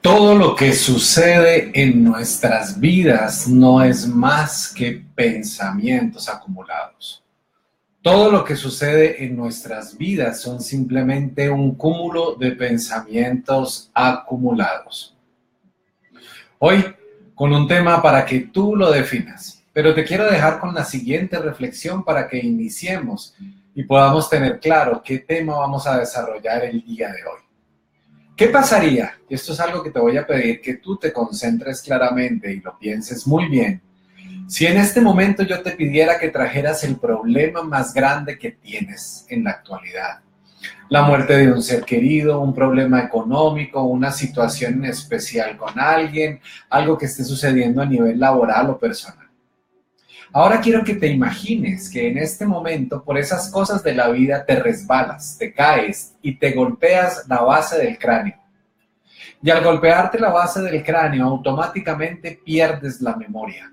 Todo lo que sucede en nuestras vidas no es más que pensamientos acumulados. Todo lo que sucede en nuestras vidas son simplemente un cúmulo de pensamientos acumulados. Hoy, con un tema para que tú lo definas, pero te quiero dejar con la siguiente reflexión para que iniciemos y podamos tener claro qué tema vamos a desarrollar el día de hoy. ¿Qué pasaría? Y esto es algo que te voy a pedir que tú te concentres claramente y lo pienses muy bien. Si en este momento yo te pidiera que trajeras el problema más grande que tienes en la actualidad, la muerte de un ser querido, un problema económico, una situación en especial con alguien, algo que esté sucediendo a nivel laboral o personal. Ahora quiero que te imagines que en este momento, por esas cosas de la vida, te resbalas, te caes y te golpeas la base del cráneo. Y al golpearte la base del cráneo, automáticamente pierdes la memoria.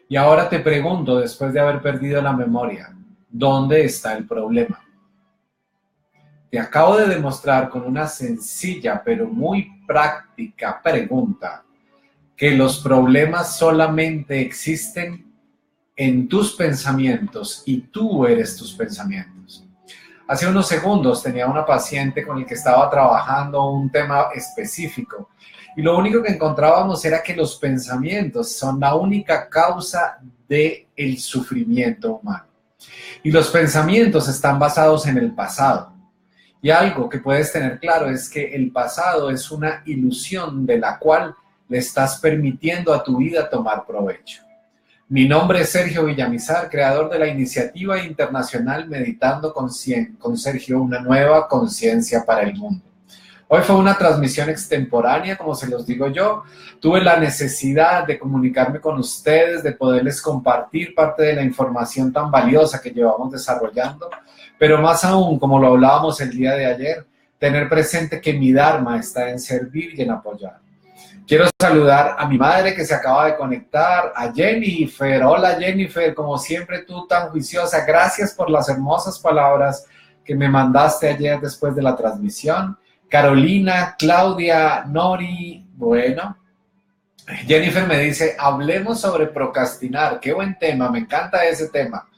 Y ahora te pregunto, después de haber perdido la memoria, ¿dónde está el problema? Te acabo de demostrar con una sencilla pero muy práctica pregunta que los problemas solamente existen en tus pensamientos y tú eres tus pensamientos. Hace unos segundos tenía una paciente con el que estaba trabajando un tema específico y lo único que encontrábamos era que los pensamientos son la única causa del sufrimiento humano. Y los pensamientos están basados en el pasado. Y algo que puedes tener claro es que el pasado es una ilusión de la cual le estás permitiendo a tu vida tomar provecho. Mi nombre es Sergio Villamizar, creador de la iniciativa internacional Meditando con Sergio, una nueva conciencia para el mundo. Hoy fue una transmisión extemporánea, como se los digo yo. Tuve la necesidad de comunicarme con ustedes, de poderles compartir parte de la información tan valiosa que llevamos desarrollando, pero más aún, como lo hablábamos el día de ayer, tener presente que mi Dharma está en servir y en apoyar. Quiero saludar a mi madre que se acaba de conectar, a Jennifer. Hola Jennifer, como siempre tú tan juiciosa. Gracias por las hermosas palabras que me mandaste ayer después de la transmisión. Carolina, Claudia, Nori, bueno. Jennifer me dice, hablemos sobre procrastinar. Qué buen tema, me encanta ese tema.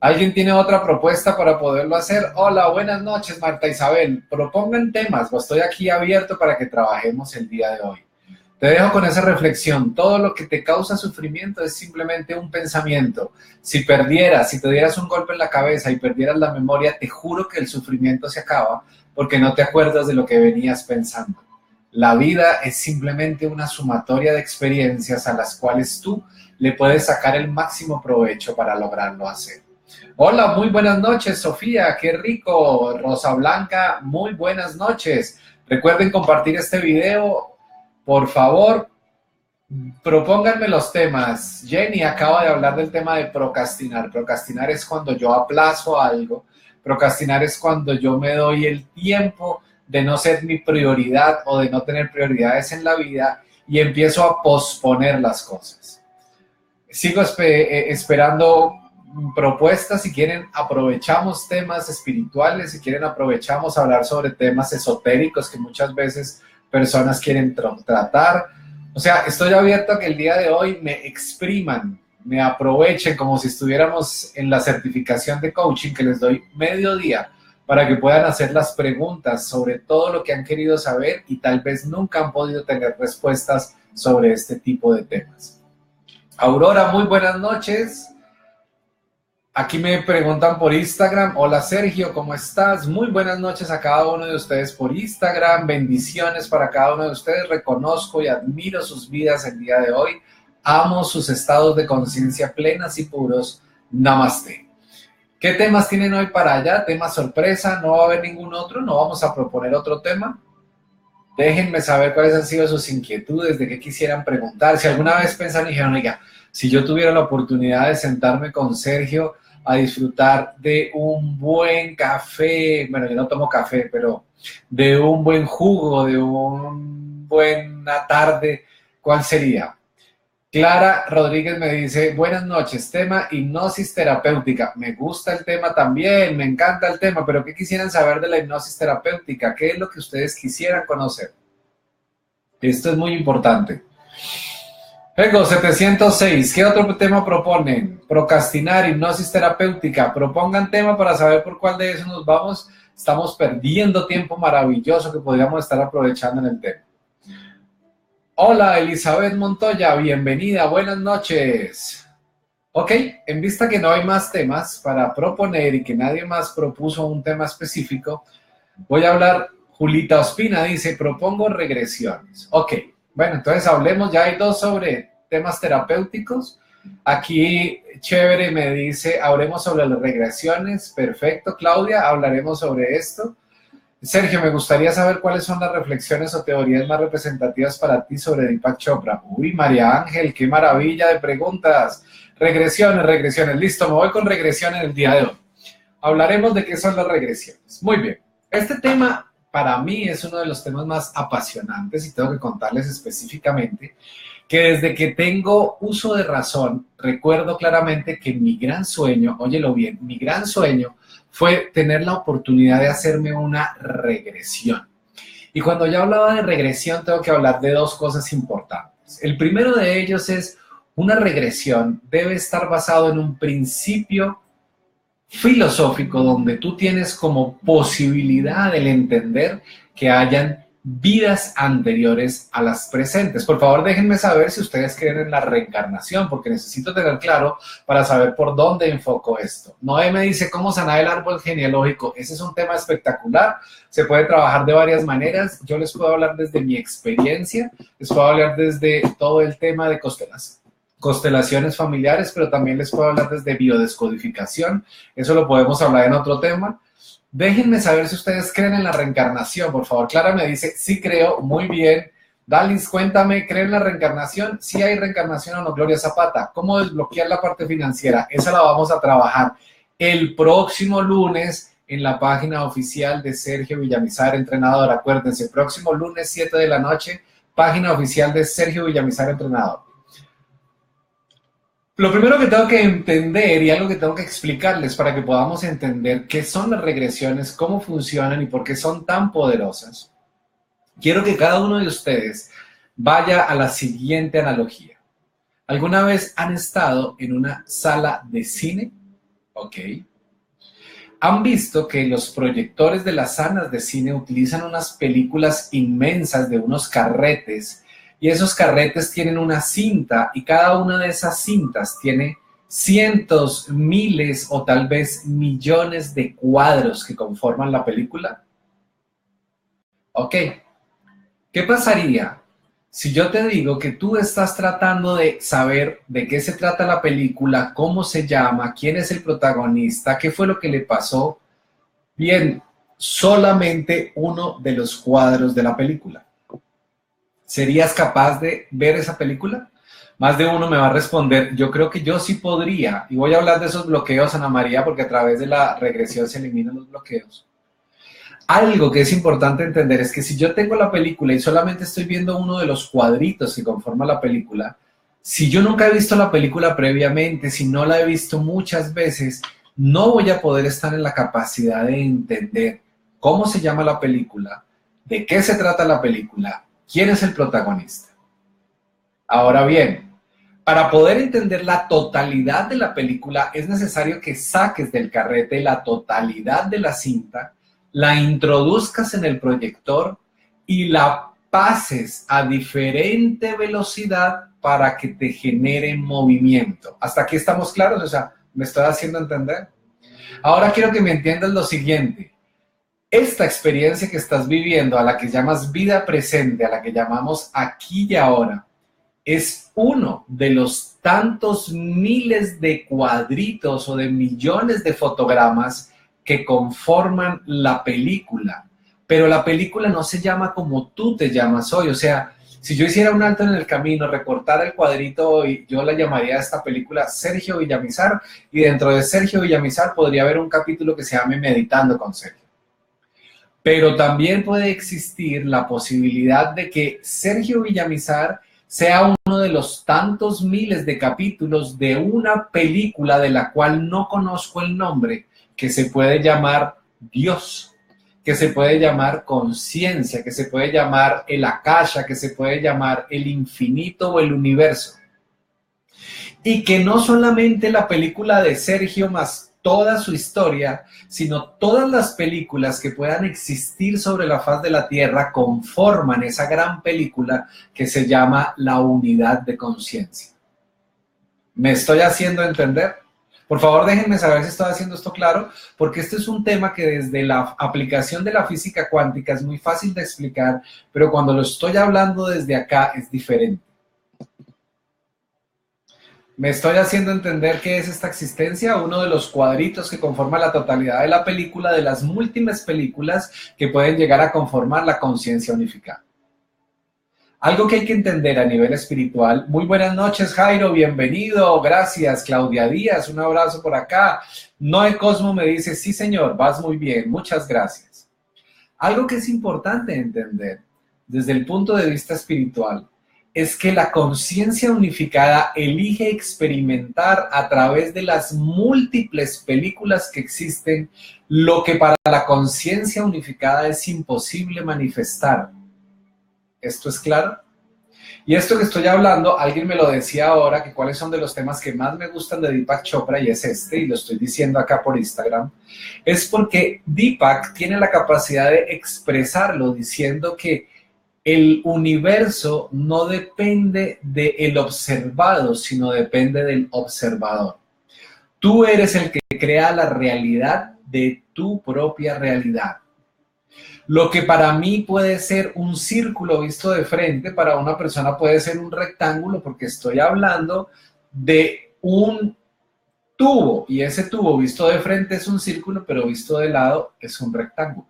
¿Alguien tiene otra propuesta para poderlo hacer? Hola, buenas noches Marta Isabel. Propongan temas, estoy aquí abierto para que trabajemos el día de hoy. Te dejo con esa reflexión. Todo lo que te causa sufrimiento es simplemente un pensamiento. Si te dieras un golpe en la cabeza y perdieras la memoria, te juro que el sufrimiento se acaba porque no te acuerdas de lo que venías pensando. La vida es simplemente una sumatoria de experiencias a las cuales tú le puedes sacar el máximo provecho para lograrlo hacer. Hola, muy buenas noches, Sofía, qué rico. Rosa Blanca, muy buenas noches. Recuerden compartir este video. Por favor, propónganme los temas. Jenny acaba de hablar del tema de procrastinar. Procrastinar es cuando yo aplazo algo. Procrastinar es cuando yo me doy el tiempo de no ser mi prioridad o de no tener prioridades en la vida y empiezo a posponer las cosas. Sigo esperando propuestas. Si quieren, aprovechamos temas espirituales. Si quieren, aprovechamos hablar sobre temas esotéricos que muchas veces personas quieren tratar. O sea, estoy abierto a que el día de hoy me expriman, me aprovechen como si estuviéramos en la certificación de coaching que les doy medio día para que puedan hacer las preguntas sobre todo lo que han querido saber y tal vez nunca han podido tener respuestas sobre este tipo de temas. Aurora, muy buenas noches. Aquí me preguntan por Instagram, hola Sergio, ¿cómo estás? Muy buenas noches a cada uno de ustedes por Instagram, bendiciones para cada uno de ustedes, reconozco y admiro sus vidas el día de hoy, amo sus estados de conciencia plenas y puros, namaste. ¿Qué temas tienen hoy para allá? ¿Tema sorpresa? ¿No va a haber ningún otro? ¿No vamos a proponer otro tema? Déjenme saber cuáles han sido sus inquietudes, de qué quisieran preguntar. Si alguna vez pensan y dijeron, oiga, si yo tuviera la oportunidad de sentarme con Sergio a disfrutar de un buen café, bueno, yo no tomo café, pero de un buen jugo, de una buena tarde, ¿cuál sería? Clara Rodríguez me dice, buenas noches, tema hipnosis terapéutica. Me gusta el tema también, me encanta el tema, pero ¿qué quisieran saber de la hipnosis terapéutica? ¿Qué es lo que ustedes quisieran conocer? Esto es muy importante. Ego 706, ¿qué otro tema proponen? Procrastinar, hipnosis terapéutica. Propongan tema para saber por cuál de esos nos vamos. Estamos perdiendo tiempo maravilloso que podríamos estar aprovechando en el tema. Hola, Elizabeth Montoya, bienvenida, buenas noches. Ok, en vista que no hay más temas para proponer y que nadie más propuso un tema específico, voy a hablar. Julita Ospina dice, propongo regresiones. Ok, bueno, entonces hablemos, ya hay dos sobre temas terapéuticos. Aquí, chévere, me dice, hablemos sobre las regresiones. Perfecto, Claudia, hablaremos sobre esto. Sergio, me gustaría saber cuáles son las reflexiones o teorías más representativas para ti sobre Deepak Chopra. Uy, María Ángel, qué maravilla de preguntas. Regresiones. Listo, me voy con regresiones el día de hoy. Hablaremos de qué son las regresiones. Muy bien. Este tema para mí es uno de los temas más apasionantes y tengo que contarles específicamente que desde que tengo uso de razón, recuerdo claramente que mi gran sueño, óyelo bien, mi gran sueño fue tener la oportunidad de hacerme una regresión. Y cuando yo hablaba de regresión, tengo que hablar de dos cosas importantes. El primero de ellos es, una regresión debe estar basado en un principio filosófico donde tú tienes como posibilidad el entender que hayan vidas anteriores a las presentes. Por favor, déjenme saber si ustedes creen en la reencarnación, porque necesito tener claro para saber por dónde enfoco esto. Noé me dice, ¿cómo sanar el árbol genealógico? Ese es un tema espectacular, se puede trabajar de varias maneras. Yo les puedo hablar desde mi experiencia, les puedo hablar desde todo el tema de constelaciones familiares, pero también les puedo hablar desde biodescodificación. Eso lo podemos hablar en otro tema. Déjenme saber si ustedes creen en la reencarnación, por favor. Clara me dice, sí creo, muy bien. Dalis, cuéntame, ¿creen en la reencarnación? Sí hay reencarnación o no, Gloria Zapata. ¿Cómo desbloquear la parte financiera? Esa la vamos a trabajar el próximo lunes en la página oficial de Sergio Villamizar, entrenador. Acuérdense, próximo lunes 7 de la noche, página oficial de Sergio Villamizar, entrenador. Lo primero que tengo que entender y algo que tengo que explicarles para que podamos entender qué son las regresiones, cómo funcionan y por qué son tan poderosas, quiero que cada uno de ustedes vaya a la siguiente analogía. ¿Alguna vez han estado en una sala de cine? Ok. ¿Han visto que los proyectores de las salas de cine utilizan unas películas inmensas de unos carretes? Y esos carretes tienen una cinta y cada una de esas cintas tiene cientos, miles o tal vez millones de cuadros que conforman la película. Ok, ¿qué pasaría si yo te digo que tú estás tratando de saber de qué se trata la película, cómo se llama, quién es el protagonista, qué fue lo que le pasó? Bien, solamente uno de los cuadros de la película. ¿Serías capaz de ver esa película? Más de uno me va a responder, yo creo que yo sí podría. Y voy a hablar de esos bloqueos, Ana María, porque a través de la regresión se eliminan los bloqueos. Algo que es importante entender es que si yo tengo la película y solamente estoy viendo uno de los cuadritos que conforman la película, si yo nunca he visto la película previamente, si no la he visto muchas veces, no voy a poder estar en la capacidad de entender cómo se llama la película, de qué se trata la película, ¿quién es el protagonista? Ahora bien, para poder entender la totalidad de la película es necesario que saques del carrete la totalidad de la cinta, la introduzcas en el proyector y la pases a diferente velocidad para que te genere movimiento. ¿Hasta aquí estamos claros? O sea, ¿me estoy haciendo entender? Ahora quiero que me entiendas lo siguiente. Esta experiencia que estás viviendo, a la que llamas vida presente, a la que llamamos aquí y ahora, es uno de los tantos miles de cuadritos o de millones de fotogramas que conforman la película. Pero la película no se llama como tú te llamas hoy. O sea, si yo hiciera un alto en el camino, recortara el cuadrito hoy, yo la llamaría a esta película Sergio Villamizar, y dentro de Sergio Villamizar podría haber un capítulo que se llame Meditando con Sergio. Pero también puede existir la posibilidad de que Sergio Villamizar sea uno de los tantos miles de capítulos de una película de la cual no conozco el nombre, que se puede llamar Dios. que se puede llamar conciencia, que se puede llamar el akasha, que se puede llamar el infinito o el universo. Y que no solamente la película de Sergio más toda su historia, sino todas las películas que puedan existir sobre la faz de la Tierra conforman esa gran película que se llama la unidad de conciencia. ¿Me estoy haciendo entender? Por favor, déjenme saber si estoy haciendo esto claro, porque este es un tema que desde la aplicación de la física cuántica es muy fácil de explicar, pero cuando lo estoy hablando desde acá es diferente. ¿Me estoy haciendo entender qué es esta existencia? Uno de los cuadritos que conforma la totalidad de la película, de las múltiples películas que pueden llegar a conformar la conciencia unificada. Algo que hay que entender a nivel espiritual. Muy buenas noches, Jairo, bienvenido, gracias. Claudia Díaz, un abrazo por acá. Noé Cosmo me dice, sí señor, vas muy bien, muchas gracias. Algo que es importante entender desde el punto de vista espiritual es que la conciencia unificada elige experimentar a través de las múltiples películas que existen lo que para la conciencia unificada es imposible manifestar. ¿Esto es claro? Y esto que estoy hablando, alguien me lo decía ahora, que cuáles son de los temas que más me gustan de Deepak Chopra, y es este, y lo estoy diciendo acá por Instagram, es porque Deepak tiene la capacidad de expresarlo diciendo que el universo no depende del observado, sino depende del observador. Tú eres el que crea la realidad de tu propia realidad. Lo que para mí puede ser un círculo visto de frente, para una persona puede ser un rectángulo, porque estoy hablando de un tubo, y ese tubo visto de frente es un círculo, pero visto de lado es un rectángulo.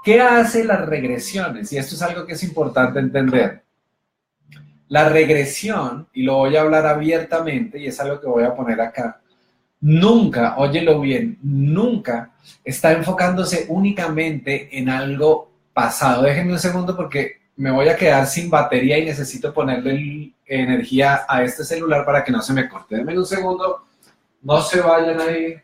¿Qué hace las regresiones? Y esto es algo que es importante entender. La regresión, y lo voy a hablar abiertamente, y es algo que voy a poner acá, nunca, óyelo bien, nunca está enfocándose únicamente en algo pasado. Déjenme un segundo porque me voy a quedar sin batería y necesito ponerle energía a este celular para que no se me corte. Denme un segundo, no se vayan ahí.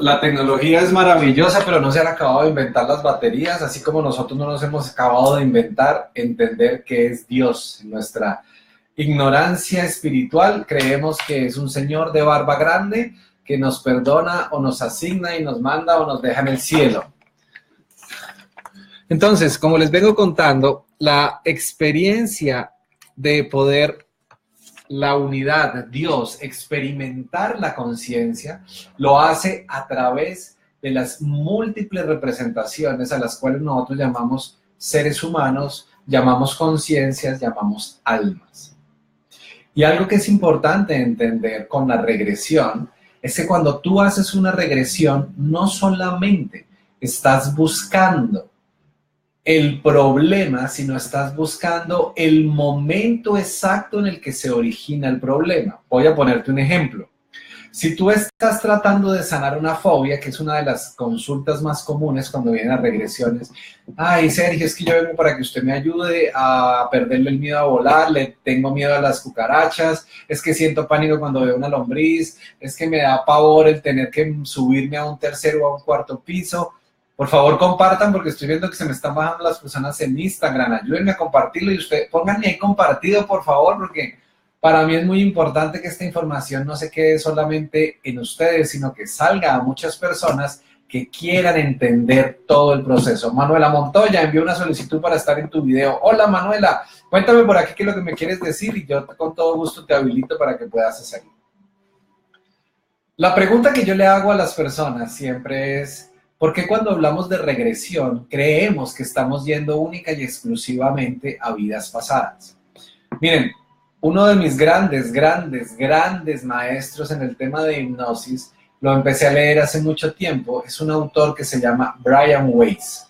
La tecnología es maravillosa, pero no se han acabado de inventar las baterías, así como nosotros no nos hemos acabado de inventar entender qué es Dios. En nuestra ignorancia espiritual creemos que es un señor de barba grande que nos perdona o nos asigna y nos manda o nos deja en el cielo. Entonces, como les vengo contando, la experiencia de poder la unidad, Dios, experimentar la conciencia, lo hace a través de las múltiples representaciones a las cuales nosotros llamamos seres humanos, llamamos conciencias, llamamos almas. Y algo que es importante entender con la regresión es que cuando tú haces una regresión, no solamente estás buscando el problema, sino estás buscando el momento exacto en el que se origina el problema. Voy a ponerte un ejemplo. Si tú estás tratando de sanar una fobia, que es una de las consultas más comunes cuando vienen a regresiones, ay, Sergio, es que yo vengo para que usted me ayude a perderle el miedo a volar, le tengo miedo a las cucarachas, es que siento pánico cuando veo una lombriz, es que me da pavor el tener que subirme a un tercero o a un cuarto piso. Por favor, compartan porque estoy viendo que se me están bajando las personas en Instagram. Ayúdenme a compartirlo y ustedes pónganme ahí compartido, por favor, porque para mí es muy importante que esta información no se quede solamente en ustedes, sino que salga a muchas personas que quieran entender todo el proceso. Manuela Montoya envió una solicitud para estar en tu video. Hola, Manuela, cuéntame por aquí qué es lo que me quieres decir y yo con todo gusto te habilito para que puedas hacerlo. La pregunta que yo le hago a las personas siempre es: ¿por qué cuando hablamos de regresión creemos que estamos yendo única y exclusivamente a vidas pasadas? Miren, uno de mis grandes maestros en el tema de hipnosis, lo empecé a leer hace mucho tiempo, es un autor que se llama Brian Weiss.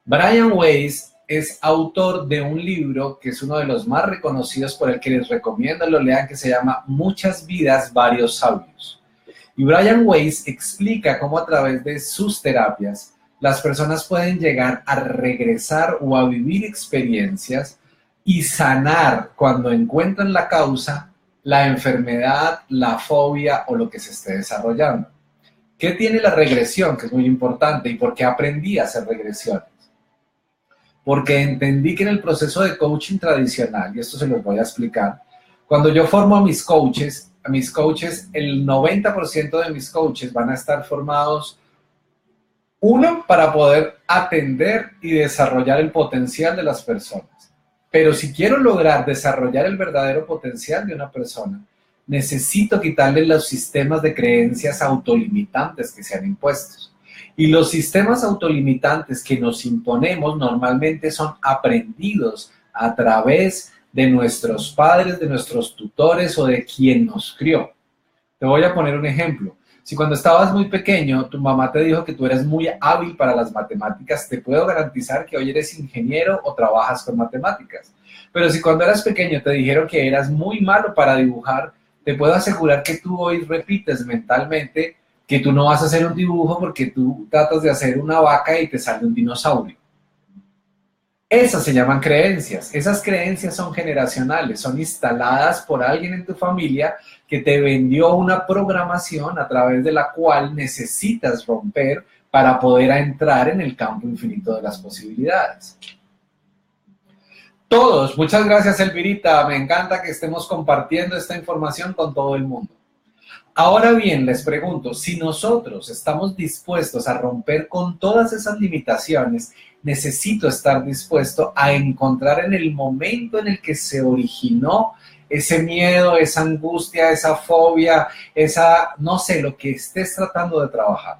Brian Weiss es autor de un libro que es uno de los más reconocidos por el que les recomiendo lo lean, que se llama Muchas vidas, varios sabios. Y Brian Weiss explica cómo a través de sus terapias las personas pueden llegar a regresar o a vivir experiencias y sanar cuando encuentran la causa la enfermedad, la fobia o lo que se esté desarrollando. ¿Qué tiene la regresión? Que es muy importante. ¿Y por qué aprendí a hacer regresiones? Porque entendí que en el proceso de coaching tradicional, y esto se los voy a explicar, cuando yo formo a mis coaches, el 90% de mis coaches van a estar formados, uno, para poder atender y desarrollar el potencial de las personas. Pero si quiero lograr desarrollar el verdadero potencial de una persona, necesito quitarle los sistemas de creencias autolimitantes que se han impuesto. Y los sistemas autolimitantes que nos imponemos normalmente son aprendidos a través de nuestros padres, de nuestros tutores o de quien nos crió. Te voy a poner un ejemplo. Si cuando estabas muy pequeño tu mamá te dijo que tú eres muy hábil para las matemáticas, te puedo garantizar que hoy eres ingeniero o trabajas con matemáticas. Pero si cuando eras pequeño te dijeron que eras muy malo para dibujar, te puedo asegurar que tú hoy repites mentalmente que tú no vas a hacer un dibujo porque tú tratas de hacer una vaca y te sale un dinosaurio. Esas se llaman creencias. Esas creencias son generacionales, son instaladas por alguien en tu familia que te vendió una programación a través de la cual necesitas romper para poder entrar en el campo infinito de las posibilidades. Todos, muchas gracias Elvirita, me encanta que estemos compartiendo esta información con todo el mundo. Ahora bien, les pregunto, si nosotros estamos dispuestos a romper con todas esas limitaciones, necesito estar dispuesto a encontrar en el momento en el que se originó ese miedo, esa angustia, esa fobia, no sé, lo que estés tratando de trabajar.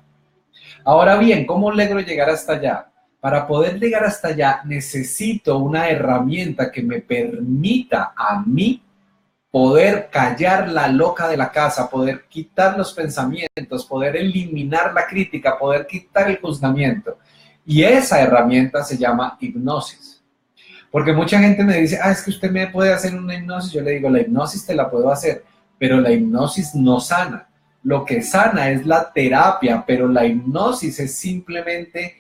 Ahora bien, ¿cómo logro llegar hasta allá? Para poder llegar hasta allá, necesito una herramienta que me permita a mí poder callar la loca de la casa, poder quitar los pensamientos, poder eliminar la crítica, poder quitar el juzgamiento. Y esa herramienta se llama hipnosis. Porque mucha gente me dice, es que usted me puede hacer una hipnosis. Yo le digo, la hipnosis te la puedo hacer, pero la hipnosis no sana. Lo que sana es la terapia, pero la hipnosis es simplemente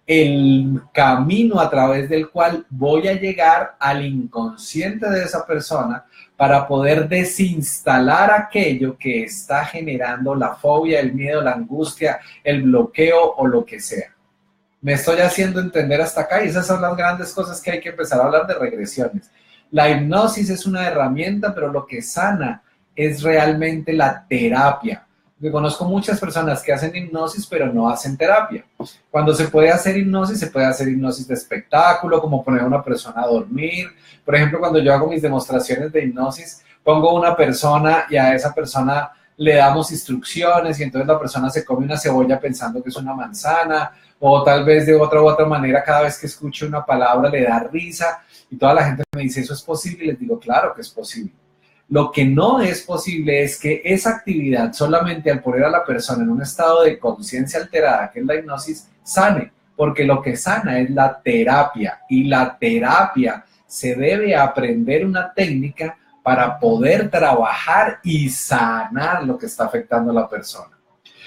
el camino a través del cual voy a llegar al inconsciente de esa persona para poder desinstalar aquello que está generando la fobia, el miedo, la angustia, el bloqueo o lo que sea. Me estoy haciendo entender hasta acá y esas son las grandes cosas que hay que empezar a hablar de regresiones. La hipnosis es una herramienta, pero lo que sana es realmente la terapia. Yo conozco muchas personas que hacen hipnosis, pero no hacen terapia. Cuando se puede hacer hipnosis de espectáculo, como poner a una persona a dormir. Por ejemplo, cuando yo hago mis demostraciones de hipnosis, pongo una persona y a esa persona le damos instrucciones y entonces la persona se come una cebolla pensando que es una manzana, o tal vez de otra u otra manera cada vez que escuche una palabra le da risa y toda la gente me dice, ¿eso es posible? Y les digo, claro que es posible. Lo que no es posible es que esa actividad solamente al poner a la persona en un estado de conciencia alterada, que es la hipnosis, sane, porque lo que sana es la terapia y la terapia se debe aprender una técnica para poder trabajar y sanar lo que está afectando a la persona.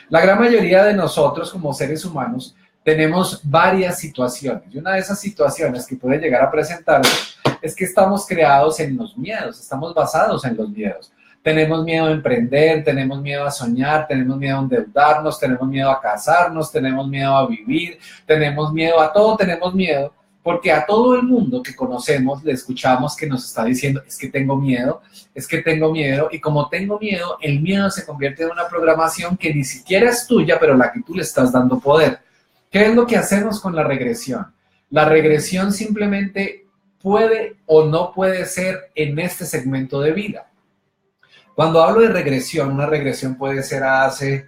La gran mayoría de nosotros como seres humanos tenemos varias situaciones y una de esas situaciones que puede llegar a presentarse es que estamos creados en los miedos, estamos basados en los miedos. Tenemos miedo a emprender, tenemos miedo a soñar, tenemos miedo a endeudarnos, tenemos miedo a casarnos, tenemos miedo a vivir, tenemos miedo a todo, tenemos miedo, porque a todo el mundo que conocemos le escuchamos que nos está diciendo, es que tengo miedo, y como tengo miedo, el miedo se convierte en una programación que ni siquiera es tuya, pero la que tú le estás dando poder. ¿Qué es lo que hacemos con la regresión? La regresión simplemente puede o no puede ser en este segmento de vida. Cuando hablo de regresión, una regresión puede ser hace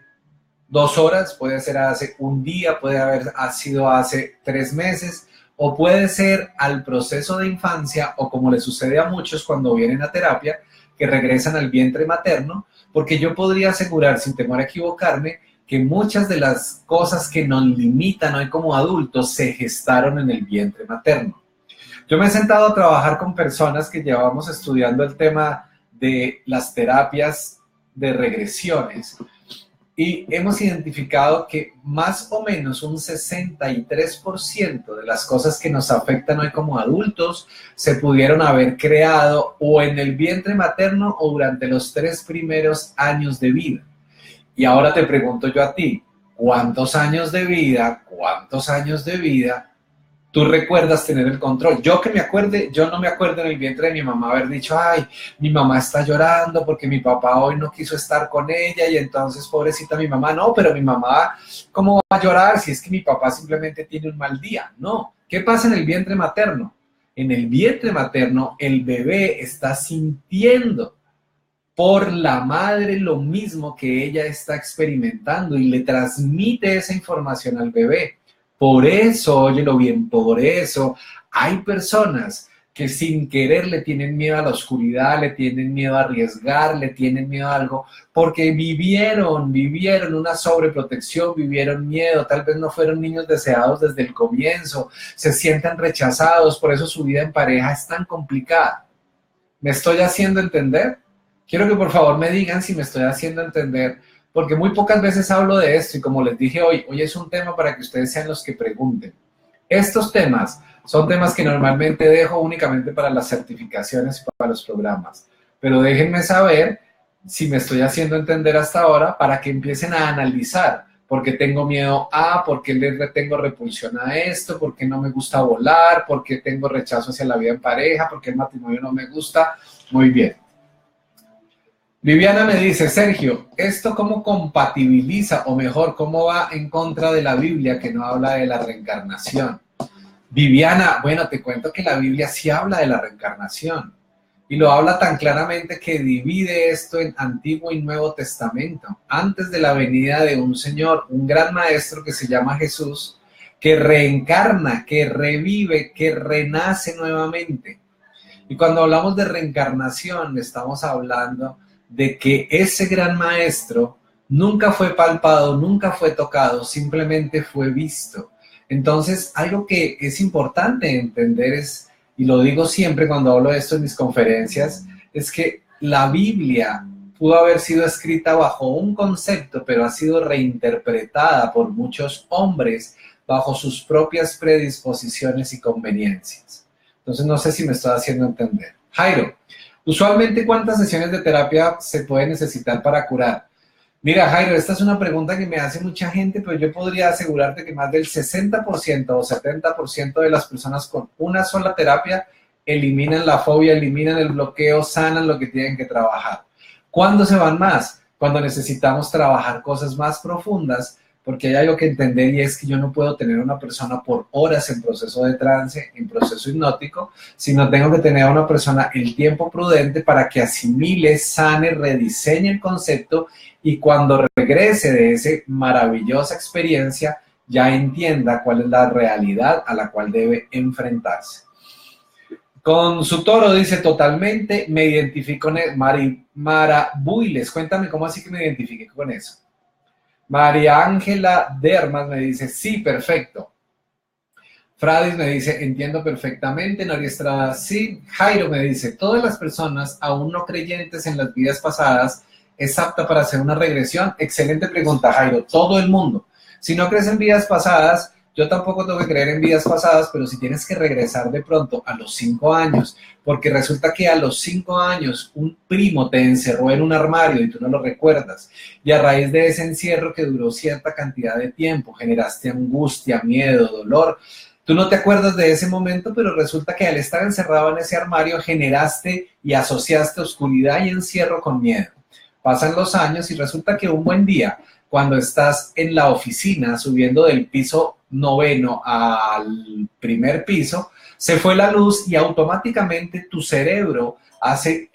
2 horas, puede ser hace un día, puede haber sido hace 3 meses, o puede ser al proceso de infancia, o como le sucede a muchos cuando vienen a terapia, que regresan al vientre materno, porque yo podría asegurar, sin temor a equivocarme, que muchas de las cosas que nos limitan hoy como adultos se gestaron en el vientre materno. Yo me he sentado a trabajar con personas que llevamos estudiando el tema de las terapias de regresiones Y hemos identificado que más o menos un 63% de las cosas que nos afectan hoy como adultos se pudieron haber creado o en el vientre materno o durante los 3 primeros años de vida. Y ahora te pregunto yo a ti, ¿cuántos años de vida tú recuerdas tener el control? Yo que me acuerde, yo no me acuerdo en el vientre de mi mamá haber dicho, ay, mi mamá está llorando porque mi papá hoy no quiso estar con ella y entonces pobrecita mi mamá. No, pero mi mamá, ¿cómo va a llorar si es que mi papá simplemente tiene un mal día? No. ¿Qué pasa en el vientre materno? En el vientre materno el bebé está sintiendo por la madre lo mismo que ella está experimentando y le transmite esa información al bebé. Por eso, óyelo bien, por eso hay personas que sin querer le tienen miedo a la oscuridad, le tienen miedo a arriesgar, le tienen miedo a algo, porque vivieron una sobreprotección, vivieron miedo, tal vez no fueron niños deseados desde el comienzo, se sienten rechazados, por eso su vida en pareja es tan complicada. ¿Me estoy haciendo entender? Quiero que por favor me digan si me estoy haciendo entender, porque muy pocas veces hablo de esto y como les dije hoy es un tema para que ustedes sean los que pregunten. Estos temas son temas que normalmente dejo únicamente para las certificaciones y para los programas, pero déjenme saber si me estoy haciendo entender hasta ahora para que empiecen a analizar por qué tengo miedo a, por qué le tengo repulsión a esto, por qué no me gusta volar, por qué tengo rechazo hacia la vida en pareja, por qué el matrimonio no me gusta. Muy bien. Viviana me dice, Sergio, ¿esto cómo compatibiliza, o mejor, cómo va en contra de la Biblia que no habla de la reencarnación? Viviana, bueno, te cuento que la Biblia sí habla de la reencarnación y lo habla tan claramente que divide esto en Antiguo y Nuevo Testamento. Antes de la venida de un Señor, un gran maestro que se llama Jesús, que reencarna, que revive, que renace nuevamente. Y cuando hablamos de reencarnación, estamos hablando de que ese gran maestro nunca fue palpado, nunca fue tocado, simplemente fue visto. Entonces, algo que es importante entender es, y lo digo siempre cuando hablo de esto en mis conferencias, es que la Biblia pudo haber sido escrita bajo un concepto, pero ha sido reinterpretada por muchos hombres bajo sus propias predisposiciones y conveniencias. Entonces, no sé si me estoy haciendo entender. Jairo, usualmente, ¿cuántas sesiones de terapia se puede necesitar para curar? Mira, Jairo, esta es una pregunta que me hace mucha gente, pero yo podría asegurarte que más del 60% o 70% de las personas con una sola terapia eliminan la fobia, eliminan el bloqueo, sanan lo que tienen que trabajar. ¿Cuándo se van más? Cuando necesitamos trabajar cosas más profundas, porque hay algo que entender y es que yo no puedo tener a una persona por horas en proceso de trance, en proceso hipnótico, sino tengo que tener a una persona el tiempo prudente para que asimile, sane, rediseñe el concepto y cuando regrese de esa maravillosa experiencia ya entienda cuál es la realidad a la cual debe enfrentarse. Con su toro dice, totalmente me identifico con Mara Builes, cuéntame cómo así que me identifique con eso. María Ángela Dermas me dice, sí, perfecto. Fradis me dice, entiendo perfectamente. Noria Estrada, sí. Jairo me dice, todas las personas aún no creyentes en las vidas pasadas es apta para hacer una regresión. Excelente pregunta, Jairo. Todo el mundo. Si no crees en vidas pasadas, yo tampoco tengo que creer en vidas pasadas, pero si tienes que regresar de pronto a los 5 años, porque resulta que a los 5 años un primo te encerró en un armario y tú no lo recuerdas, y a raíz de ese encierro que duró cierta cantidad de tiempo, generaste angustia, miedo, dolor, tú no te acuerdas de ese momento, pero resulta que al estar encerrado en ese armario generaste y asociaste oscuridad y encierro con miedo. Pasan los años y resulta que un buen día, cuando estás en la oficina subiendo del piso 9º al primer piso, se fue la luz y automáticamente tu cerebro hace,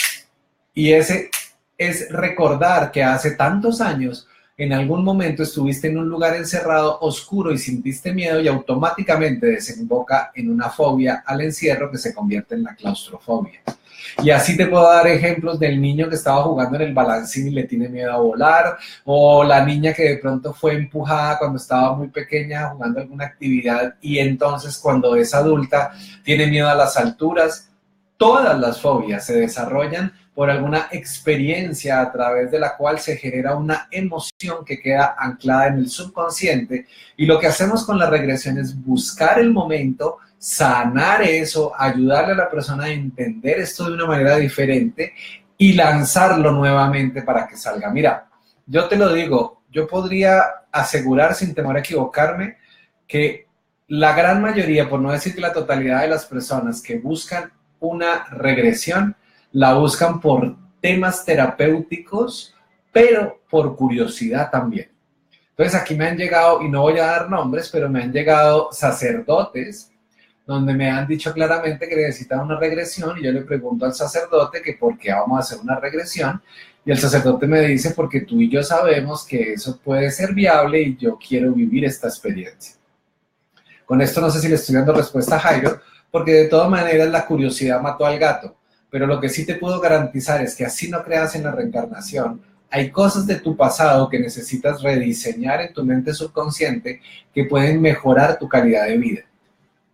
y ese es recordar que hace tantos años en algún momento estuviste en un lugar encerrado, oscuro y sintiste miedo y automáticamente desemboca en una fobia al encierro que se convierte en la claustrofobia. Y así te puedo dar ejemplos del niño que estaba jugando en el balancín y le tiene miedo a volar, o la niña que de pronto fue empujada cuando estaba muy pequeña jugando alguna actividad y entonces cuando es adulta tiene miedo a las alturas. Todas las fobias se desarrollan por alguna experiencia a través de la cual se genera una emoción que queda anclada en el subconsciente. Y lo que hacemos con la regresión es buscar el momento, sanar eso, ayudarle a la persona a entender esto de una manera diferente y lanzarlo nuevamente para que salga. Mira, yo te lo digo, yo podría asegurar sin temor a equivocarme que la gran mayoría, por no decir que la totalidad de las personas que buscan una regresión, la buscan por temas terapéuticos, pero por curiosidad también. Entonces aquí me han llegado, y no voy a dar nombres, pero me han llegado sacerdotes donde me han dicho claramente que necesitan una regresión y yo le pregunto al sacerdote que por qué vamos a hacer una regresión y el sacerdote me dice porque tú y yo sabemos que eso puede ser viable y yo quiero vivir esta experiencia. Con esto no sé si le estoy dando respuesta a Jairo, porque de todas maneras la curiosidad mató al gato, pero lo que sí te puedo garantizar es que así no creas en la reencarnación, hay cosas de tu pasado que necesitas rediseñar en tu mente subconsciente que pueden mejorar tu calidad de vida.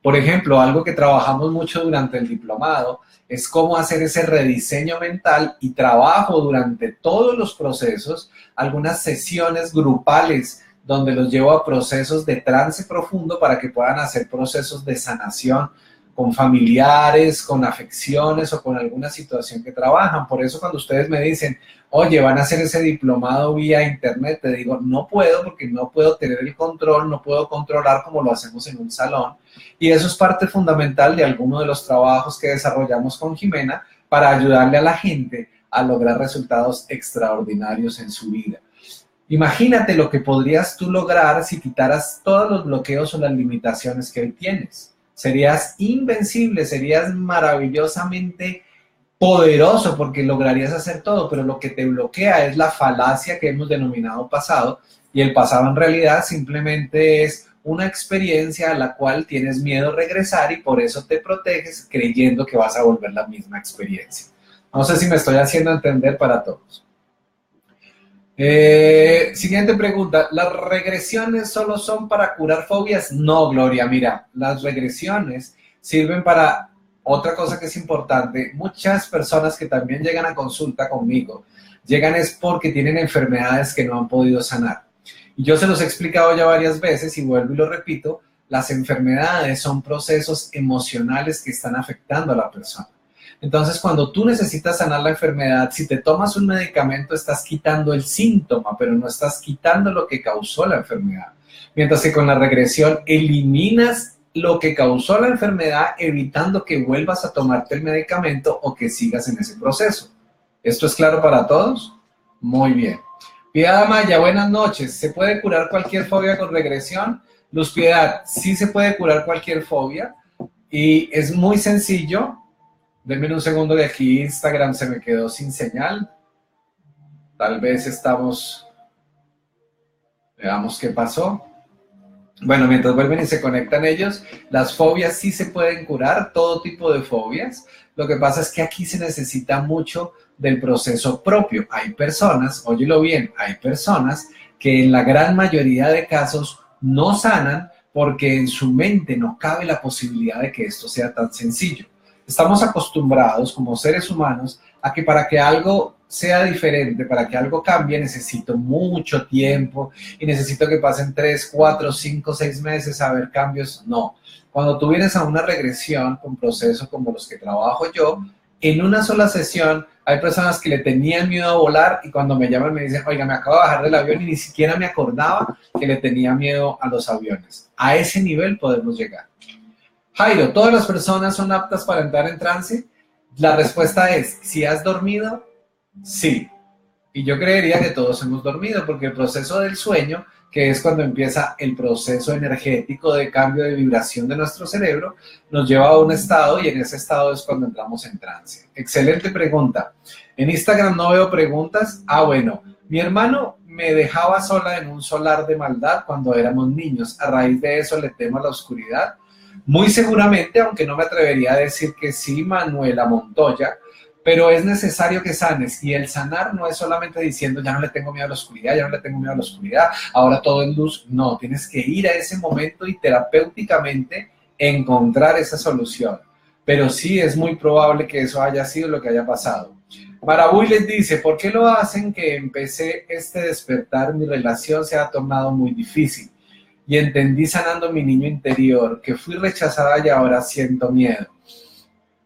Por ejemplo, algo que trabajamos mucho durante el diplomado es cómo hacer ese rediseño mental y trabajo durante todos los procesos, algunas sesiones grupales donde los llevo a procesos de trance profundo para que puedan hacer procesos de sanación con familiares, con afecciones o con alguna situación que trabajan. Por eso cuando ustedes me dicen, oye, van a hacer ese diplomado vía internet, te digo, no puedo porque no puedo tener el control, no puedo controlar como lo hacemos en un salón. Y eso es parte fundamental de alguno de los trabajos que desarrollamos con Jimena para ayudarle a la gente a lograr resultados extraordinarios en su vida. Imagínate lo que podrías tú lograr si quitaras todos los bloqueos o las limitaciones que hoy tienes. Serías invencible, serías maravillosamente poderoso porque lograrías hacer todo, pero lo que te bloquea es la falacia que hemos denominado pasado y el pasado en realidad simplemente es una experiencia a la cual tienes miedo a regresar y por eso te proteges creyendo que vas a volver la misma experiencia. No sé si me estoy haciendo entender para todos. Siguiente pregunta, ¿las regresiones solo son para curar fobias? No, Gloria, mira, las regresiones sirven para otra cosa que es importante. Muchas personas que también llegan a consulta conmigo, llegan es porque tienen enfermedades que no han podido sanar. Y yo se los he explicado ya varias veces y vuelvo y lo repito, las enfermedades son procesos emocionales que están afectando a la persona. Entonces, cuando tú necesitas sanar la enfermedad, si te tomas un medicamento, estás quitando el síntoma, pero no estás quitando lo que causó la enfermedad. Mientras que con la regresión eliminas lo que causó la enfermedad, evitando que vuelvas a tomarte el medicamento o que sigas en ese proceso. ¿Esto es claro para todos? Muy bien. Piedad Amaya, buenas noches. ¿Se puede curar cualquier fobia con regresión? Luz Piedad, sí se puede curar cualquier fobia y es muy sencillo. Denme un segundo de aquí, Instagram se me quedó sin señal. Tal vez estamos... Veamos qué pasó. Bueno, mientras vuelven y se conectan ellos, las fobias sí se pueden curar, todo tipo de fobias. Lo que pasa es que aquí se necesita mucho del proceso propio. Hay personas, óyelo bien, hay personas que en la gran mayoría de casos no sanan porque en su mente no cabe la posibilidad de que esto sea tan sencillo. Estamos acostumbrados como seres humanos a que para que algo sea diferente, para que algo cambie, necesito mucho tiempo y necesito que pasen 3, 4, 5, 6 meses a ver cambios. No. Cuando tú vienes a una regresión con procesos como los que trabajo yo, en una sola sesión hay personas que le tenían miedo a volar y cuando me llaman me dicen, oiga, me acabo de bajar del avión y ni siquiera me acordaba que le tenía miedo a los aviones. A ese nivel podemos llegar. Jairo, ¿todas las personas son aptas para entrar en trance? La respuesta es, si has dormido, sí. Y yo creería que todos hemos dormido, porque el proceso del sueño, que es cuando empieza el proceso energético de cambio de vibración de nuestro cerebro, nos lleva a un estado y en ese estado es cuando entramos en trance. Excelente pregunta. En Instagram no veo preguntas. Bueno, mi hermano me dejaba sola en un solar de maldad cuando éramos niños. A raíz de eso le temo a la oscuridad. Muy seguramente, aunque no me atrevería a decir que sí, Manuela Montoya, pero es necesario que sanes. Y el sanar no es solamente diciendo, ya no le tengo miedo a la oscuridad, ya no le tengo miedo a la oscuridad, ahora todo es luz. No, tienes que ir a ese momento y terapéuticamente encontrar esa solución. Pero sí es muy probable que eso haya sido lo que haya pasado. Marabuy les dice, ¿por qué lo hacen que empecé este despertar? Mi relación se ha tornado muy difícil y entendí sanando mi niño interior, que fui rechazada y ahora siento miedo.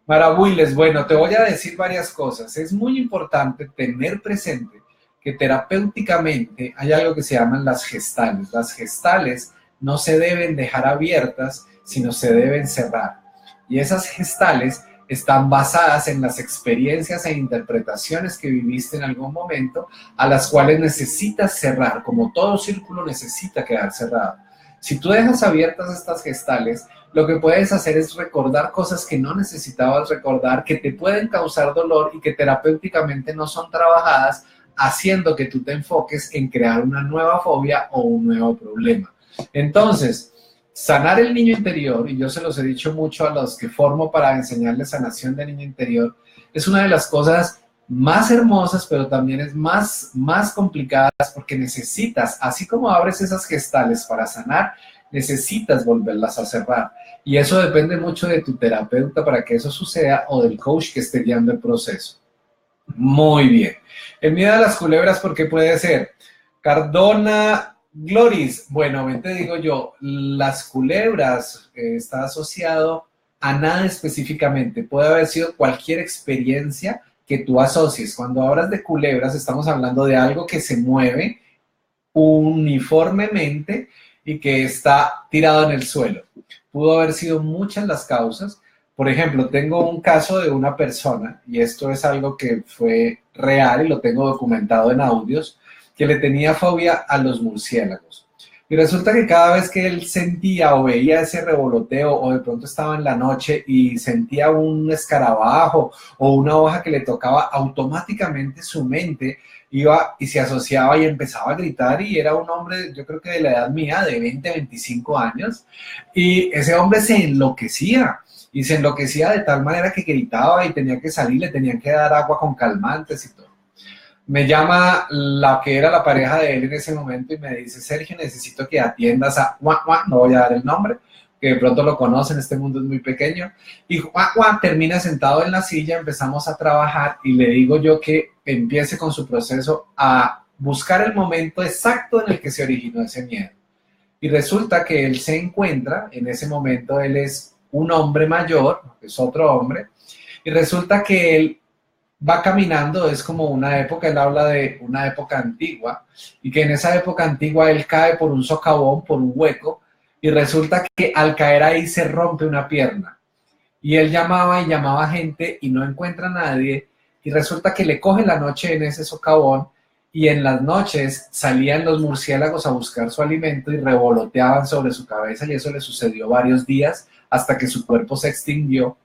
Marabuiles, bueno, te voy a decir varias cosas. Es muy importante tener presente que terapéuticamente hay algo que se llaman las gestales. Las gestales no se deben dejar abiertas, sino se deben cerrar. Y esas gestales están basadas en las experiencias e interpretaciones que viviste en algún momento, a las cuales necesitas cerrar, como todo círculo necesita quedar cerrado. Si tú dejas abiertas estas gestales, lo que puedes hacer es recordar cosas que no necesitabas recordar, que te pueden causar dolor y que terapéuticamente no son trabajadas, haciendo que tú te enfoques en crear una nueva fobia o un nuevo problema. Entonces, sanar el niño interior, y yo se los he dicho mucho a los que formo para enseñarles sanación del niño interior, es una de las cosas más hermosas, pero también es más complicadas, porque necesitas, así como abres esas gestales para sanar, necesitas volverlas a cerrar. Y eso depende mucho de tu terapeuta para que eso suceda, o del coach que esté guiando el proceso. Muy bien. El miedo a las culebras, ¿por qué puede ser? Cardona Gloris, bueno, te digo yo, las culebras está asociado a nada específicamente. Puede haber sido cualquier experiencia que tú asocies. Cuando hablas de culebras, estamos hablando de algo que se mueve uniformemente y que está tirado en el suelo. Pudo haber sido muchas las causas. Por ejemplo, tengo un caso de una persona, y esto es algo que fue real y lo tengo documentado en audios, que le tenía fobia a los murciélagos. Y resulta que cada vez que él sentía o veía ese revoloteo, o de pronto estaba en la noche y sentía un escarabajo o una hoja que le tocaba, automáticamente su mente iba y se asociaba y empezaba a gritar, y era un hombre, yo creo que de la edad mía, de 20, 25 años, y ese hombre se enloquecía. Y se enloquecía de tal manera que gritaba y tenía que salir, le tenían que dar agua con calmantes y todo. Me llama la que era la pareja de él en ese momento y me dice, Sergio, necesito que atiendas a no voy a dar el nombre, que de pronto lo conocen, este mundo es muy pequeño. Y termina sentado en la silla, empezamos a trabajar y le digo yo que empiece con su proceso a buscar el momento exacto en el que se originó ese miedo. Y resulta que él se encuentra, en ese momento él es un hombre mayor, es otro hombre, y resulta que él va caminando, es como una época, él habla de una época antigua, y que en esa época antigua él cae por un socavón, por un hueco, y resulta que al caer ahí se rompe una pierna. Y él llamaba y llamaba gente y no encuentra a nadie, y resulta que le coge la noche en ese socavón, y en las noches salían los murciélagos a buscar su alimento y revoloteaban sobre su cabeza, y eso le sucedió varios días hasta que su cuerpo se extinguió,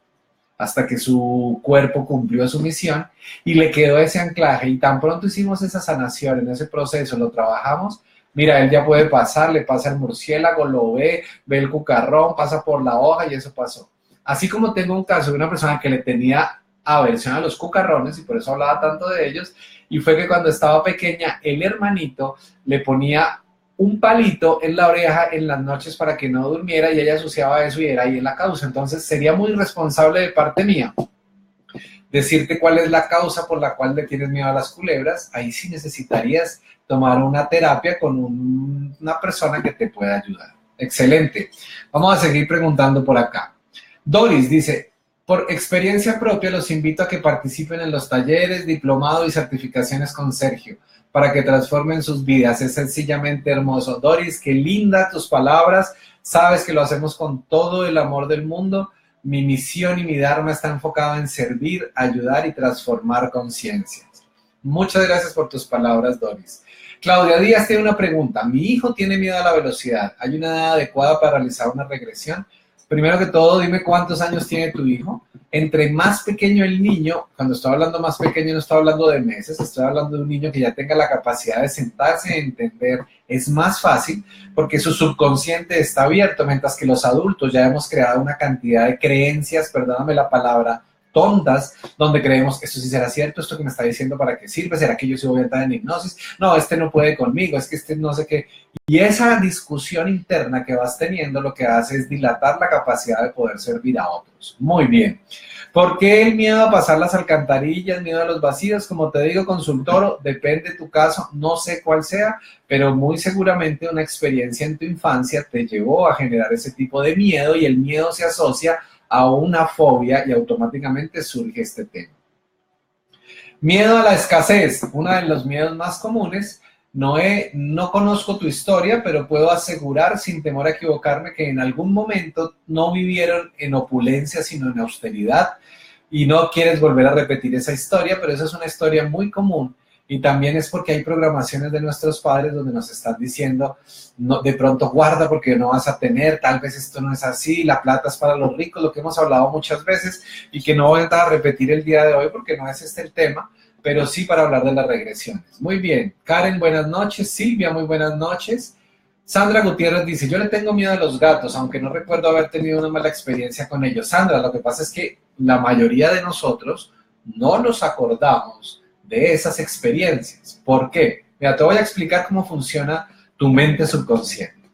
hasta que su cuerpo cumplió su misión y le quedó ese anclaje. Y tan pronto hicimos esa sanación, en ese proceso lo trabajamos, mira, él ya puede pasar, le pasa el murciélago, lo ve el cucarrón, pasa por la hoja y eso pasó. Así como tengo un caso de una persona que le tenía aversión a los cucarrones y por eso hablaba tanto de ellos, y fue que cuando estaba pequeña el hermanito le ponía un palito en la oreja en las noches para que no durmiera, y ella asociaba eso y era ahí en la causa. Entonces sería muy irresponsable de parte mía decirte cuál es la causa por la cual le tienes miedo a las culebras. Ahí sí necesitarías tomar una terapia con una persona que te pueda ayudar. Excelente. Vamos a seguir preguntando por acá. Doris dice, por experiencia propia los invito a que participen en los talleres, diplomado y certificaciones con Sergio, para que transformen sus vidas. Es sencillamente hermoso. Doris, qué linda tus palabras. Sabes que lo hacemos con todo el amor del mundo. Mi misión y mi dharma está enfocado en servir, ayudar y transformar conciencias. Muchas gracias por tus palabras, Doris. Claudia Díaz tiene una pregunta. Mi hijo tiene miedo a la velocidad. ¿Hay una edad adecuada para realizar una regresión? Primero que todo, dime cuántos años tiene tu hijo. Entre más pequeño el niño, cuando estoy hablando más pequeño no estoy hablando de meses, estoy hablando de un niño que ya tenga la capacidad de sentarse y entender, es más fácil porque su subconsciente está abierto, mientras que los adultos ya hemos creado una cantidad de creencias, perdóname la palabra, tontas, donde creemos que esto sí será cierto, esto que me está diciendo para qué sirve, será que yo sí voy a entrar en hipnosis, no, este no puede conmigo, es que este no sé qué. Y esa discusión interna que vas teniendo lo que hace es dilatar la capacidad de poder servir a otros. Muy bien. ¿Por qué el miedo a pasar las alcantarillas, miedo a los vacíos? Como te digo, consultoro, depende de tu caso, no sé cuál sea, pero muy seguramente una experiencia en tu infancia te llevó a generar ese tipo de miedo y el miedo se asocia a una fobia y automáticamente surge este tema. Miedo a la escasez, uno de los miedos más comunes. No conozco tu historia, pero puedo asegurar sin temor a equivocarme que en algún momento no vivieron en opulencia, sino en austeridad y no quieres volver a repetir esa historia, pero esa es una historia muy común y también es porque hay programaciones de nuestros padres donde nos están diciendo, no, de pronto guarda porque no vas a tener, tal vez esto no es así, la plata es para los ricos, lo que hemos hablado muchas veces y que no voy a repetir el día de hoy porque no es este el tema, pero sí para hablar de las regresiones. Muy bien. Karen, buenas noches. Silvia, muy buenas noches. Sandra Gutiérrez dice, yo le tengo miedo a los gatos, aunque no recuerdo haber tenido una mala experiencia con ellos. Sandra, lo que pasa es que la mayoría de nosotros no nos acordamos de esas experiencias. ¿Por qué? Mira, te voy a explicar cómo funciona tu mente subconsciente.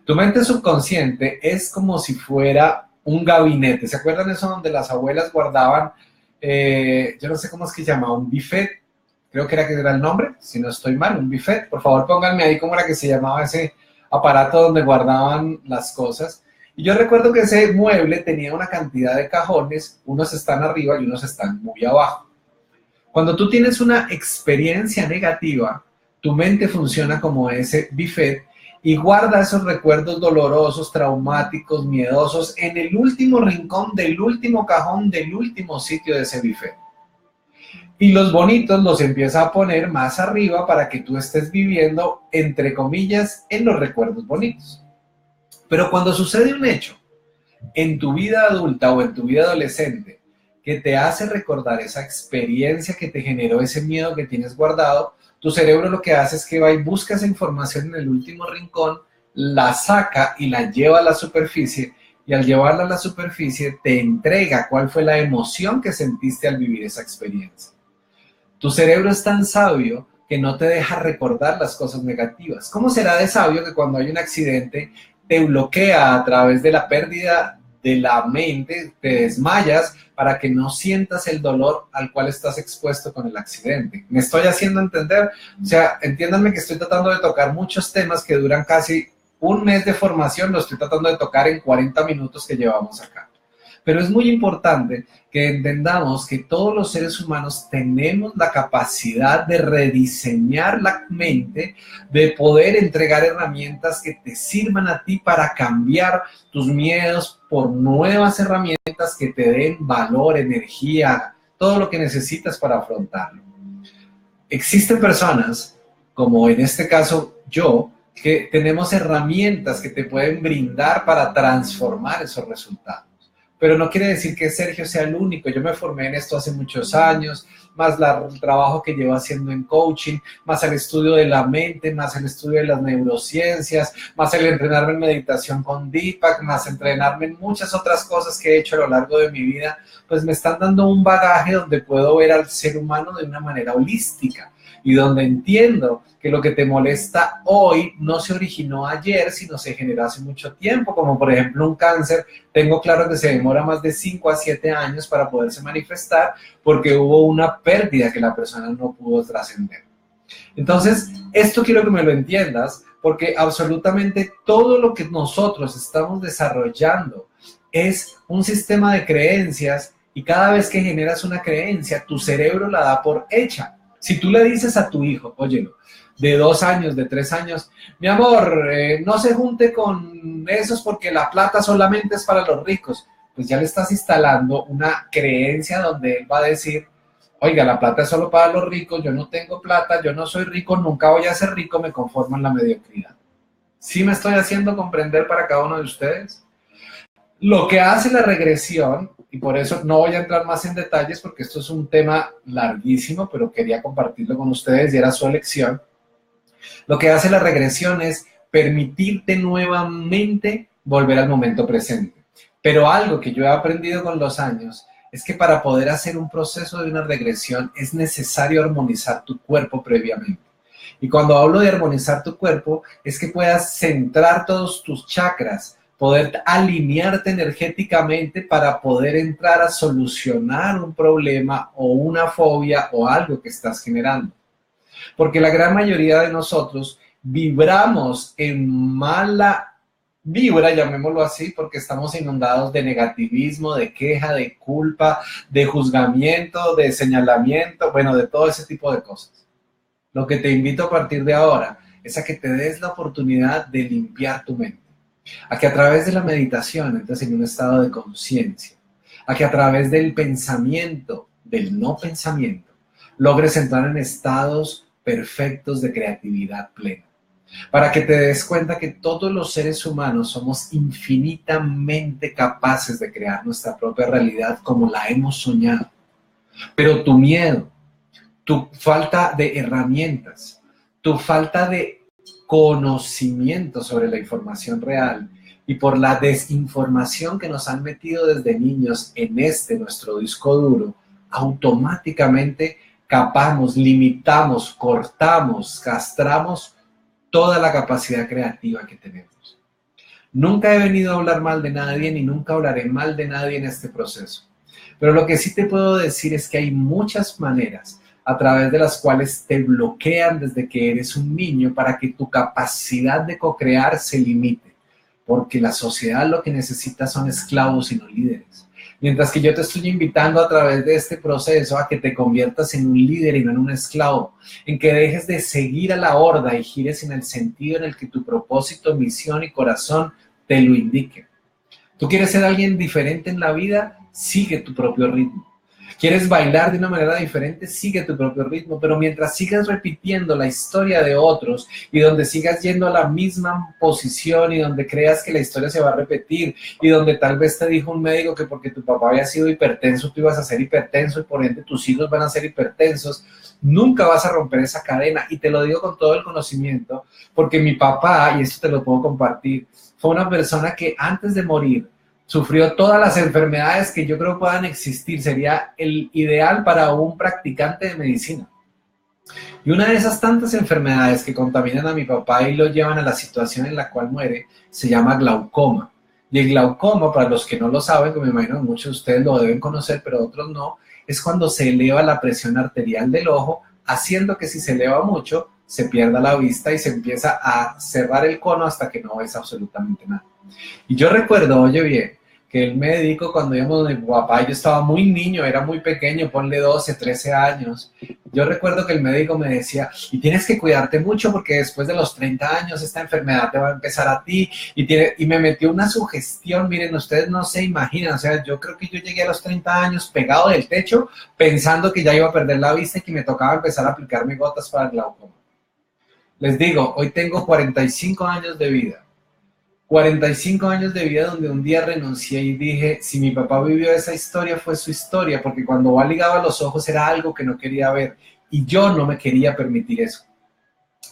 Tu mente subconsciente es como si fuera un gabinete. ¿Se acuerdan eso donde las abuelas guardaban yo no sé cómo es que se llama, un buffet, creo que era el nombre, si no estoy mal, un buffet, por favor pónganme ahí cómo era que se llamaba ese aparato donde guardaban las cosas, y yo recuerdo que ese mueble tenía una cantidad de cajones, unos están arriba y unos están muy abajo. Cuando tú tienes una experiencia negativa, tu mente funciona como ese buffet y guarda esos recuerdos dolorosos, traumáticos, miedosos en el último rincón del último cajón del último sitio de ese buffet. Y los bonitos los empieza a poner más arriba para que tú estés viviendo, entre comillas, en los recuerdos bonitos. Pero cuando sucede un hecho en tu vida adulta o en tu vida adolescente que te hace recordar esa experiencia que te generó ese miedo que tienes guardado, tu cerebro lo que hace es que va y busca esa información en el último rincón, la saca y la lleva a la superficie, y al llevarla a la superficie te entrega cuál fue la emoción que sentiste al vivir esa experiencia. Tu cerebro es tan sabio que no te deja recordar las cosas negativas. ¿Cómo será de sabio que cuando hay un accidente te bloquea a través de la pérdida de la mente, te desmayas para que no sientas el dolor al cual estás expuesto con el accidente? ¿Me estoy haciendo entender? O sea, entiéndanme que estoy tratando de tocar muchos temas que duran casi un mes de formación, lo estoy tratando de tocar en 40 minutos que llevamos acá. Pero es muy importante que entendamos que todos los seres humanos tenemos la capacidad de rediseñar la mente, de poder entregar herramientas que te sirvan a ti para cambiar tus miedos por nuevas herramientas que te den valor, energía, todo lo que necesitas para afrontarlo. Existen personas, como en este caso yo, que tenemos herramientas que te pueden brindar para transformar esos resultados. Pero no quiere decir que Sergio sea el único. Yo me formé en esto hace muchos años, más el trabajo que llevo haciendo en coaching, más el estudio de la mente, más el estudio de las neurociencias, más el entrenarme en meditación con Deepak, más entrenarme en muchas otras cosas que he hecho a lo largo de mi vida, pues me están dando un bagaje donde puedo ver al ser humano de una manera holística y donde entiendo que lo que te molesta hoy no se originó ayer, sino se generó hace mucho tiempo, como por ejemplo un cáncer. Tengo claro que se demora más de 5 a 7 años para poderse manifestar porque hubo una pérdida que la persona no pudo trascender. Entonces, esto quiero que me lo entiendas, porque absolutamente todo lo que nosotros estamos desarrollando es un sistema de creencias y cada vez que generas una creencia, tu cerebro la da por hecha. Si tú le dices a tu hijo, óyelo, de 2 años, de 3 años, mi amor, no se junte con esos porque la plata solamente es para los ricos, pues ya le estás instalando una creencia donde él va a decir, oiga, la plata es solo para los ricos, yo no tengo plata, yo no soy rico, nunca voy a ser rico, me conformo en la mediocridad. ¿Sí me estoy haciendo comprender para cada uno de ustedes? Lo que hace la regresión, y por eso no voy a entrar más en detalles porque esto es un tema larguísimo, pero quería compartirlo con ustedes y era su elección. Lo que hace la regresión es permitirte nuevamente volver al momento presente. Pero algo que yo he aprendido con los años es que para poder hacer un proceso de una regresión es necesario armonizar tu cuerpo previamente. Y cuando hablo de armonizar tu cuerpo es que puedas centrar todos tus chakras, poder alinearte energéticamente para poder entrar a solucionar un problema o una fobia o algo que estás generando. Porque la gran mayoría de nosotros vibramos en mala vibra, llamémoslo así, porque estamos inundados de negativismo, de queja, de culpa, de juzgamiento, de señalamiento, bueno, de todo ese tipo de cosas. Lo que te invito a partir de ahora es a que te des la oportunidad de limpiar tu mente, a que a través de la meditación entres en un estado de conciencia, a que a través del pensamiento, del no pensamiento, logres entrar en estados perfectos de creatividad plena, para que te des cuenta que todos los seres humanos somos infinitamente capaces de crear nuestra propia realidad como la hemos soñado. Pero tu miedo, tu falta de herramientas, tu falta de conocimiento sobre la información real y por la desinformación que nos han metido desde niños en nuestro disco duro, automáticamente capamos, limitamos, cortamos, castramos toda la capacidad creativa que tenemos. Nunca he venido a hablar mal de nadie ni nunca hablaré mal de nadie en este proceso. Pero lo que sí te puedo decir es que hay muchas maneras a través de las cuales te bloquean desde que eres un niño para que tu capacidad de co-crear se limite. Porque la sociedad lo que necesita son esclavos y no líderes. Mientras que yo te estoy invitando a través de este proceso a que te conviertas en un líder y no en un esclavo, en que dejes de seguir a la horda y gires en el sentido en el que tu propósito, misión y corazón te lo indiquen. ¿Tú quieres ser alguien diferente en la vida? Sigue tu propio ritmo. ¿Quieres bailar de una manera diferente? Sigue tu propio ritmo, pero mientras sigas repitiendo la historia de otros y donde sigas yendo a la misma posición y donde creas que la historia se va a repetir y donde tal vez te dijo un médico que porque tu papá había sido hipertenso, tú ibas a ser hipertenso y por ende tus hijos van a ser hipertensos, nunca vas a romper esa cadena. Y te lo digo con todo el conocimiento, porque mi papá, y esto te lo puedo compartir, fue una persona que antes de morir sufrió todas las enfermedades que yo creo puedan existir. Sería el ideal para un practicante de medicina. Y una de esas tantas enfermedades que contaminan a mi papá y lo llevan a la situación en la cual muere, se llama glaucoma. Y el glaucoma, para los que no lo saben, que me imagino que muchos de ustedes lo deben conocer, pero otros no, es cuando se eleva la presión arterial del ojo, haciendo que si se eleva mucho, se pierda la vista y se empieza a cerrar el cono hasta que no ves absolutamente nada. Y yo recuerdo, oye bien, que el médico cuando íbamos donde mi papá, yo estaba muy niño, era muy pequeño, ponle 12, 13 años. Yo recuerdo que el médico me decía, y tienes que cuidarte mucho porque después de los 30 años esta enfermedad te va a empezar a ti. Y me metió una sugestión, miren, ustedes no se imaginan, o sea, yo creo que yo llegué a los 30 años pegado del techo pensando que ya iba a perder la vista y que me tocaba empezar a aplicarme gotas para el glaucoma. Les digo, hoy tengo 45 años de vida. 45 años de vida donde un día renuncié y dije, si mi papá vivió esa historia, fue su historia, porque cuando va ligado a los ojos era algo que no quería ver y yo no me quería permitir eso.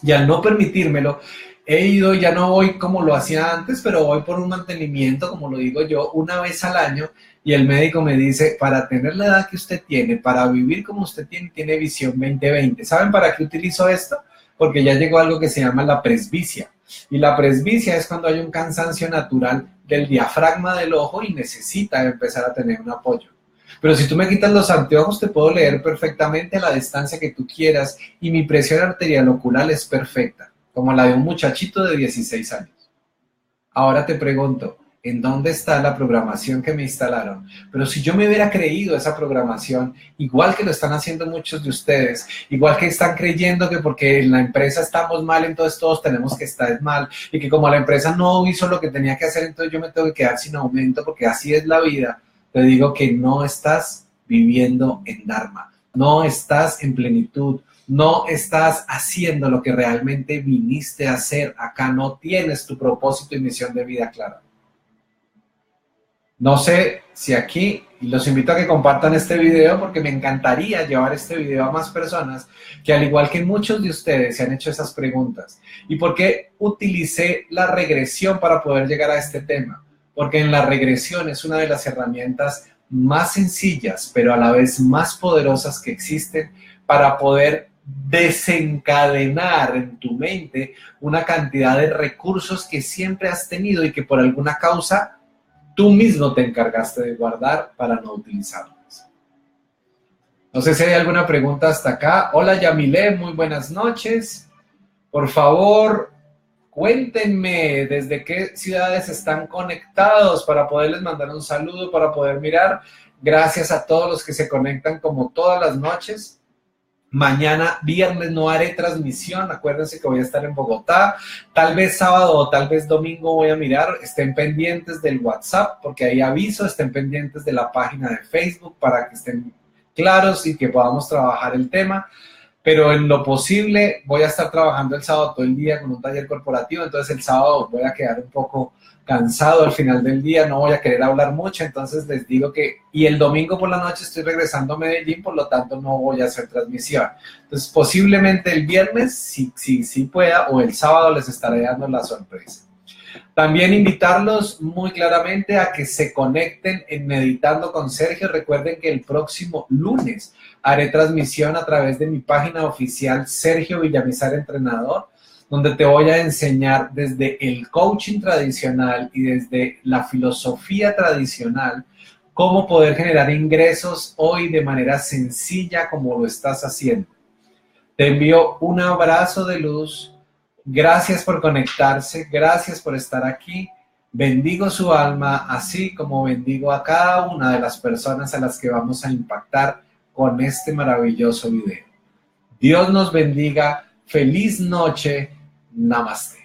Y al no permitírmelo, he ido, ya no voy como lo hacía antes, pero voy por un mantenimiento, como lo digo yo, una vez al año y el médico me dice, para tener la edad que usted tiene, para vivir como usted tiene visión 20/20. ¿Saben para qué utilizo esto? Porque ya llegó algo que se llama la presbicia. Y la presbicia es cuando hay un cansancio natural del diafragma del ojo y necesita empezar a tener un apoyo. Pero si tú me quitas los anteojos, te puedo leer perfectamente a la distancia que tú quieras y mi presión arterial ocular es perfecta, como la de un muchachito de 16 años. Ahora te pregunto, ¿en dónde está la programación que me instalaron? Pero si yo me hubiera creído esa programación, igual que lo están haciendo muchos de ustedes, igual que están creyendo que porque en la empresa estamos mal, entonces todos tenemos que estar mal, y que como la empresa no hizo lo que tenía que hacer, entonces yo me tengo que quedar sin aumento, porque así es la vida, te digo que no estás viviendo en Dharma, no estás en plenitud, no estás haciendo lo que realmente viniste a hacer acá, no tienes tu propósito y misión de vida clara. No sé si aquí, y los invito a que compartan este video porque me encantaría llevar este video a más personas que al igual que muchos de ustedes se han hecho esas preguntas. ¿Y por qué utilicé la regresión para poder llegar a este tema? Porque en la regresión es una de las herramientas más sencillas, pero a la vez más poderosas que existen para poder desencadenar en tu mente una cantidad de recursos que siempre has tenido y que por alguna causa tú mismo te encargaste de guardar para no utilizarlos. No sé si hay alguna pregunta hasta acá. Hola Yamile, muy buenas noches. Por favor, cuéntenme desde qué ciudades están conectados para poderles mandar un saludo, para poder mirar. Gracias a todos los que se conectan como todas las noches. Mañana, viernes, no haré transmisión. Acuérdense que voy a estar en Bogotá. Tal vez sábado o tal vez domingo voy a mirar. Estén pendientes del WhatsApp porque ahí aviso. Estén pendientes de la página de Facebook para que estén claros y que podamos trabajar el tema. Pero en lo posible voy a estar trabajando el sábado todo el día con un taller corporativo. Entonces el sábado voy a quedar un poco cansado al final del día, no voy a querer hablar mucho, entonces les digo que, y el domingo por la noche estoy regresando a Medellín, por lo tanto no voy a hacer transmisión. Entonces posiblemente el viernes, si pueda, o el sábado les estaré dando la sorpresa. También invitarlos muy claramente a que se conecten en Meditando con Sergio. Recuerden que el próximo lunes haré transmisión a través de mi página oficial Sergio Villamizar Entrenador, donde te voy a enseñar desde el coaching tradicional y desde la filosofía tradicional cómo poder generar ingresos hoy de manera sencilla como lo estás haciendo. Te envío un abrazo de luz. Gracias por conectarse, gracias por estar aquí. Bendigo su alma, así como bendigo a cada una de las personas a las que vamos a impactar con este maravilloso video. Dios nos bendiga. Feliz noche. Namaste.